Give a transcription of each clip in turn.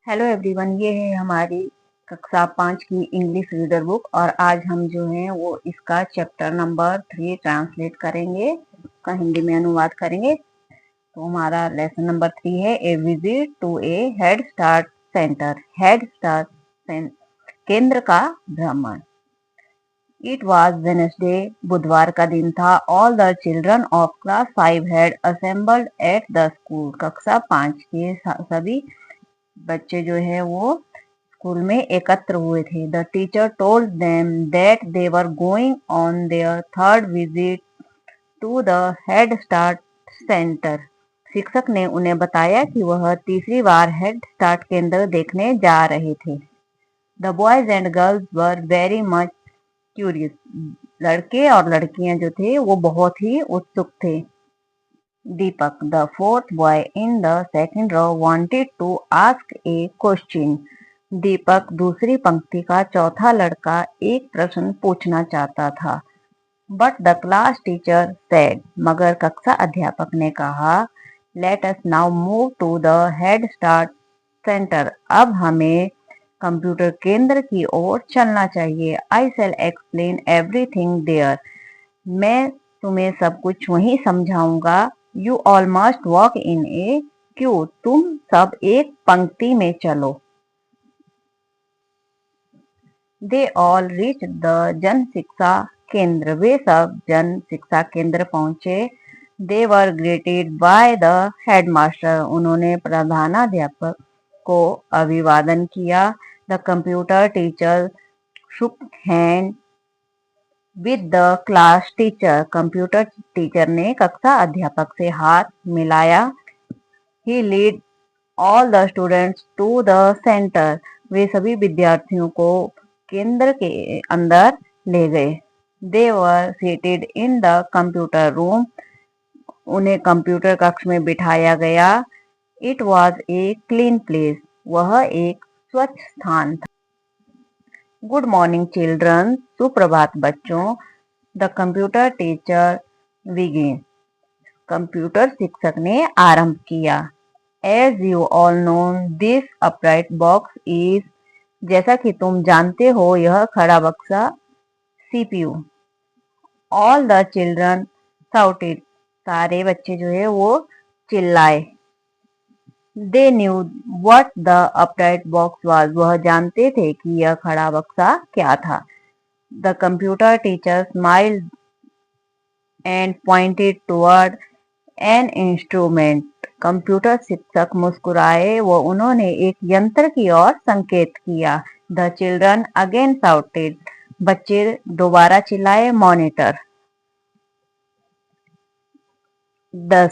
Hello everyone, ये है हमारी कक्षा 5 की इंग्लिश रीडर बुक और आज हम जो है वो इसका चैप्टर नंबर 3 ट्रांसलेट करेंगे, उसका हिंदी में अनुवाद करेंगे। तो हमारा लेसन नंबर 3 है a visit to a head start centre. Head start केंद्र का भ्रमण। इट वॉज वेडनेसडे, बुधवार का दिन था। All the children of class 5 had assembled at the school. कक्षा 5 के सभी बच्चे जो है वो स्कूल में एकत्र हुए थे। The teacher told them that they were going on their third visit to the head start center. शिक्षक ने उन्हें बताया कि वह तीसरी बार हेड स्टार्ट केंद्र देखने जा रहे थे। The boys and girls were very much curious. लड़के और लड़कियां जो थे वो बहुत ही उत्सुक थे। दीपक, the fourth boy in the second row, wanted to ask a question. दीपक, दूसरी पंक्ति का चौथा लड़का, एक प्रश्न पूछना चाहता था। But the class teacher said, मगर कक्षा अध्यापक ने कहा, Let us now move to the head start center. अब हमें कंप्यूटर केंद्र की ओर चलना चाहिए। I shall explain everything there. मैं तुम्हें सब कुछ वहीं समझाऊंगा। You all must walk in A Q. तुम सब एक पंक्ति में चलो। दे ऑल रीच द जन शिक्षा केंद्र। वे सब जन शिक्षा केंद्र पहुंचे। They were greeted by the headmaster. उन्होंने प्रधानाध्यापक को अभिवादन किया। The computer teacher shook hand with the class teacher. Computer teacher ने कक्षा अध्यापक से हाथ मिलाया। He led all the students to the centre. वे सभी विद्यार्थियों को केंद्र के अंदर ले गए। They were seated in the computer room. उन्हें कंप्यूटर कक्ष में बिठाया गया। It was a clean place. वह एक स्वच्छ स्थान था। Good morning children. सुप्रभात बच्चों। The computer teacher begin. Computer शिक्षक ने आरंभ किया। As you all know this upright box is. जैसा कि तुम जानते हो यह खड़ा बक्सा CPU. All the children shouted. सारे बच्चे जो है वो चिल्लाए। They knew what the upright box was. वह जानते थे कि यह खड़ा बक्सा क्या था। The computer teacher smiled and pointed toward an instrument. Computer शिक्षक मुस्कुराए व उन्होंने एक यंत्र की ओर संकेत किया। The children again shouted. बच्चे दोबारा चिल्लाए। Monitor. The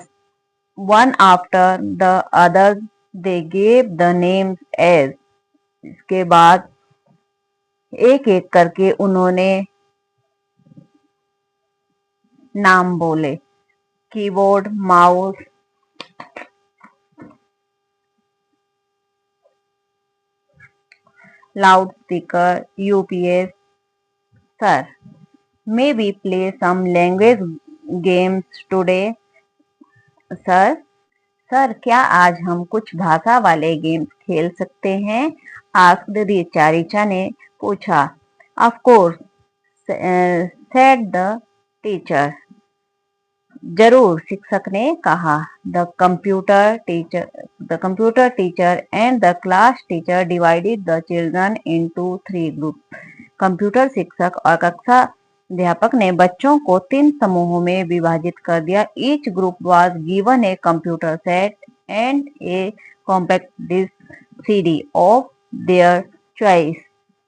one after the other they gave the names as. इसके बाद एक एक करके उन्होंने नाम बोले। Keyboard, mouse, loud speaker, UPS. Sir, may we play some language games today. Sir, क्या आज हम कुछ भाषा वाले गेम्स खेल सकते हैं? आस्क्ड रिचा। रिचा ने पूछा। Of course said the teacher. जरूर, शिक्षक ने कहा। The computer teacher and the class teacher divided the children into 3 group. Computer शिक्षक और कक्षा अध्यापक ने बच्चों को 3 समूहों में विभाजित कर दिया। Each group was given a computer set and a compact disc CD of their choice.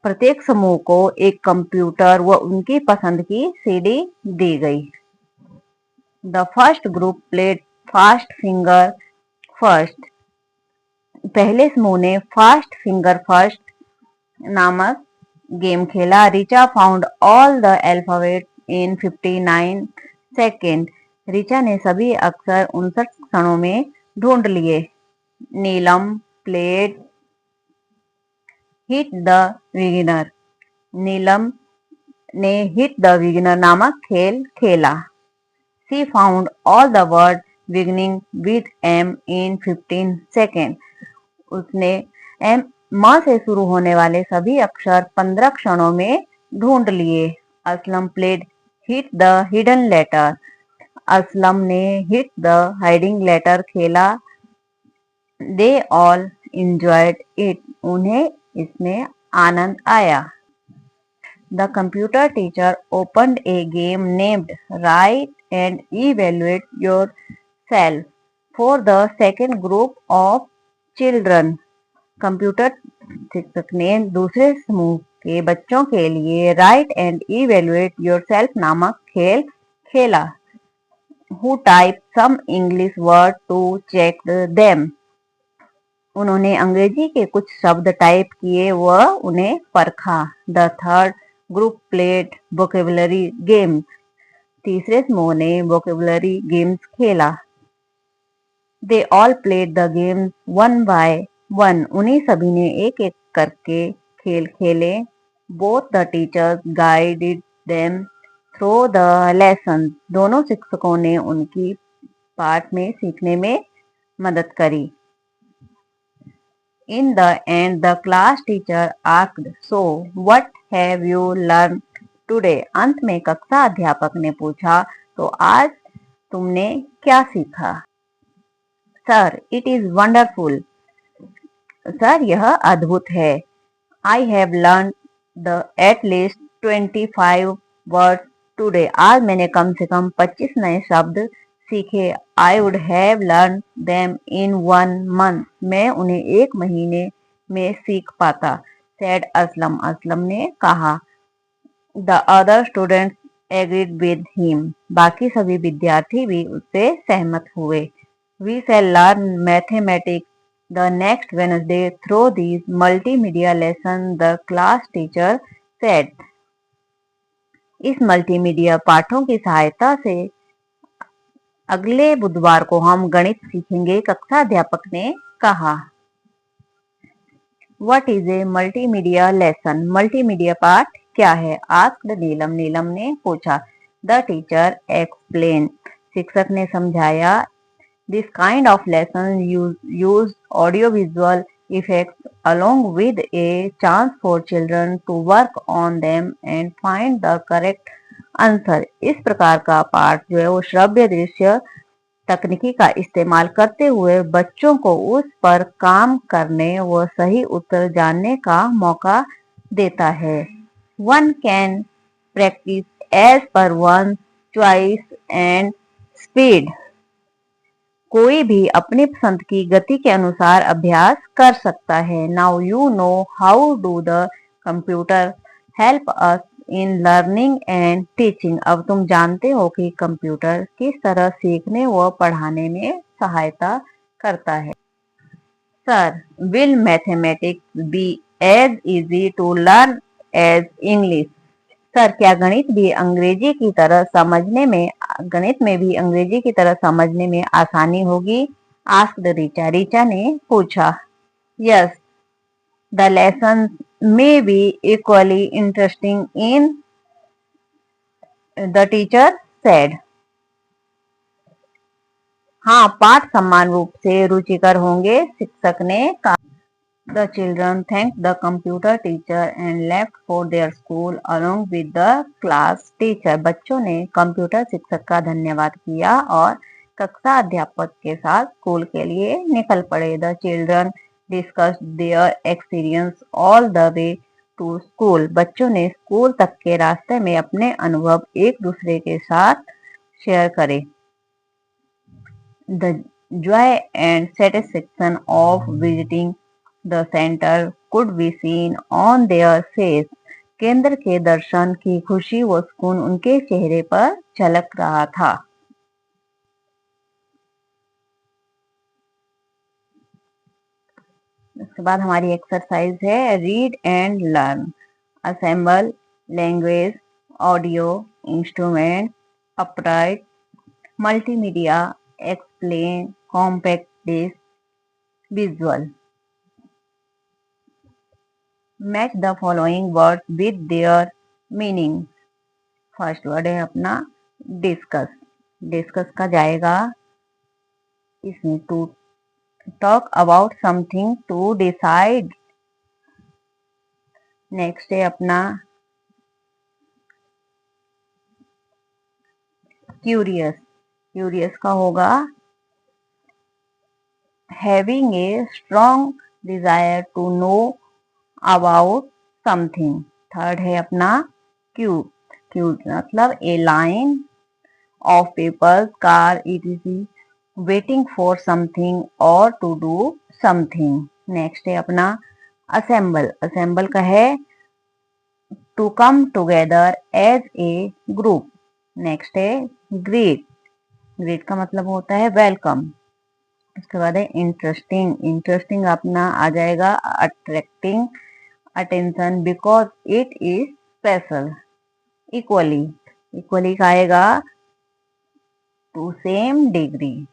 प्रत्येक समूह को एक कंप्यूटर व उनकी पसंद की सीडी दी गई। The first group played fast finger first. पहले समूह ने फास्ट फिंगर फर्स्ट नामक गेम खेला। Richa found all the alphabet in 59 second. Richa ने सभी अक्षर 59 क्षणों में ढूंढ लिए। नीलम प्लेड हिट द बिगिनर। नीलम ने हिट द बिगिनर नामक खेल खेला। She found all the words beginning with M in 15 seconds. उसने म से शुरू होने वाले सभी अक्षर 15 क्षणों में ढूंढ लिए। Aslam played hit the hidden letter. Aslam ने हिट द हाइडिंग लेटर खेला। They all enjoyed it. उन्हें इसमें आनंद आया। The computer teacher opened a game named write and evaluate your self for the second group of children. Computer शिक्षक ने दूसरे समूह के बच्चों के लिए राइट एंड इवेल्युएट योरसेल्फ नामक खेल खेला। Who type some English word to check them. उन्होंने अंग्रेजी के कुछ शब्द टाइप किए व उन्हें परखा। The third group played vocabulary game. तीसरे समूह ने वोकेबुलरी गेम्स खेला। They all played the games one by one. उन्हीं सभी ने एक एक करके खेल खेले। Both the teachers guided them through the lesson. दोनों शिक्षकों ने उनकी पाठ में सीखने में मदद करी। In the end the class teacher asked, so what have you learn today. अंत में कक्षा अध्यापक ने पूछा, तो आज तुमने क्या सीखा। Sir, it is wonderful. Sir, यह अद्भुत है। I have learn the at least 25 word today. आज मैंने कम से कम 25 नए शब्द सीखे। I would have learn them in 1 month. मैं उन्हें 1 महीने में सीख पाता। सेड असलम। असलम ने कहा। The other students agreed with him. बाकी सभी विद्यार्थी भी उससे सहमत हुए। We shall learn mathematics the next Wednesday through these multimedia lessons, the class teacher said. इस मल्टीमीडिया पाठों की सहायता से अगले बुधवार को हम गणित सीखेंगे, कक्षा अध्यापक ने कहा। What is a multimedia lesson? Multimedia पाठ क्या है? Asked नीलम। नीलम ने पूछा। The teacher explained. शिक्षक ने समझाया। This kind of lesson use audiovisual effects along with a chance for children to work on them and find the correct answer. इस प्रकार का पाठ जो है वो श्रव्य दृश्य तकनीकी का इस्तेमाल करते हुए बच्चों को उस पर काम करने व सही उत्तर जानने का मौका देता है। One can practice as per one's choice and speed. कोई भी अपनी पसंद की गति के अनुसार अभ्यास कर सकता है। Now you know how do the computer help us in learning and teaching. अब तुम जानते हो कि कंप्यूटर किस तरह सीखने व पढ़ाने में सहायता करता है। Sir, will mathematics be as easy to learn as English. Sir, क्या गणित भी अंग्रेजी की तरह समझने में आसानी होगी। आस्क्ड रीचा। रीचा ने पूछा। Yes, the lesson may be equally interesting in the teacher said. हाँ, पाठ समान रूप से रुचिकर होंगे, शिक्षक ने कहा। The children thanked the computer teacher and left for their school along with the class teacher. बच्चों ने कंप्यूटर शिक्षक का धन्यवाद किया और कक्षा अध्यापक के साथ स्कूल के लिए निकल पड़े। The children discussed their experience all the way to school. बच्चों ने स्कूल तक के रास्ते में अपने अनुभव एक दूसरे के साथ शेयर करे। The joy and satisfaction of visiting the center could be seen on their face. केंद्र के दर्शन की खुशी व सुकून उनके चेहरे पर झलक रहा था। उसके बाद हमारी एक्सरसाइज है read and learn. Assemble language, audio, instrument, upright, multimedia, explain, compact disc, visual. Match the following words with their meaning. First word है अपना डिस्कस। डिस्कस का जाएगा इसमें to talk about something to decide. Next है अपना curious. Curious का होगा having a strong desire to know about something. Third है अपना क्यूट। क्यूट मतलब a line of papers car etc waiting for something और टू डू समथिंग। नेक्स्ट है अपना असेंबल। असेंबल का है to come together as a group. Next है greet. Greet का मतलब होता है वेलकम। उसके बाद है इंटरेस्टिंग। इंटरेस्टिंग अपना आ जाएगा attracting attention because it is special. Equally. Equally का आएगा टू सेम डिग्री।